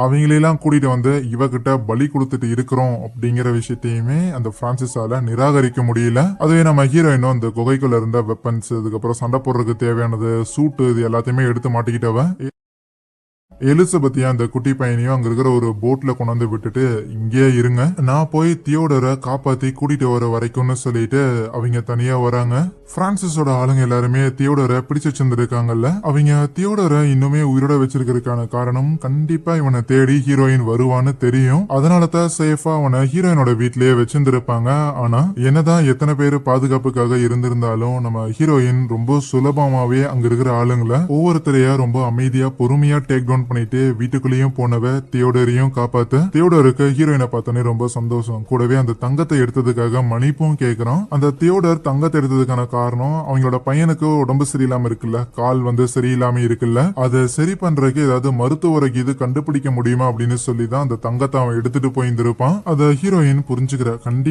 அவங்களெல்லாம் கூட்டிட்டு வந்து இவகிட்ட பலி கொடுத்துட்டு இருக்கிறோம் அப்படிங்கிற விஷயத்தையுமே அந்த பிரான்சிஸால நிராகரிக்க முடியல. அதுவே நம்ம ஹீரோயினும் அந்த குகைக்குள்ள இருந்த வெப்பன்ஸ், அதுக்கப்புறம் சண்டை போடுறதுக்கு தேவையானது சூட்டு, இது எல்லாத்தையுமே எடுத்து மாட்டிக்கிட்டவ எலிசபெத்தையும் அந்த குட்டி பையனையும் அங்க இருக்கிற ஒரு போட்ல கொண்டு வந்து விட்டுட்டு, இங்கே இருங்க, நான் போய் தியோடரை காப்பாத்தி கூட்டிட்டு வர வரைக்கும்னு சொல்லிட்டு அவங்க தனியா வராங்க. பிரான்சிஸோட ஆளுங்க எல்லாருமே தியோடரை பிடிச்சு வச்சிருந்திருக்காங்கல்ல, அவங்க தியோடரை இன்னுமே உயிரோட வச்சிருக்கிறதுக்கான காரணம் கண்டிப்பா இவனை தேடி ஹீரோயின் வருவான்னு தெரியும். அதனாலதான் சேஃபா அவனை ஹீரோயினோட வீட்லயே வச்சிருந்திருப்பாங்க. ஆனா என்னதான் எத்தனை பேர் பாதுகாப்புக்காக இருந்திருந்தாலும் நம்ம ஹீரோயின் ரொம்ப சுலபமாவே அங்க இருக்கிற ஆளுங்களை ஒவ்வொருத்தரையா ரொம்ப அமைதியா பொறுமையா டேக் டவுன் பண்ணிட்டு வீட்டுக்குள்ளேயும் போனவ தியோடரையும் காப்பாத்த. தியோடருக்கு ஹீரோயினை பார்த்தோன்னே ரொம்ப சந்தோஷம். கூடவே அந்த தங்கத்தை எடுத்ததுக்காக மன்னிப்பும் கேக்குறான். அந்த தியோடர் தங்கத்தை எடுத்ததுக்கான காரணம் அவங்களோட பையனுக்கு உடம்பு சரியில்லாம இருக்குல்ல, கால் சரியில்லாம இருக்குல்ல, அதை சரி பண்றதுக்கு ஏதாவது மருத்துவருக்கு இது கண்டுபிடிக்க முடியுமா அப்படின்னு சொல்லிதான் அந்த தங்கத்தை அவன் எடுத்துட்டு போயிருந்திருப்பான். அதை ஹீரோயின் புரிஞ்சுக்கிற. கண்டிப்பா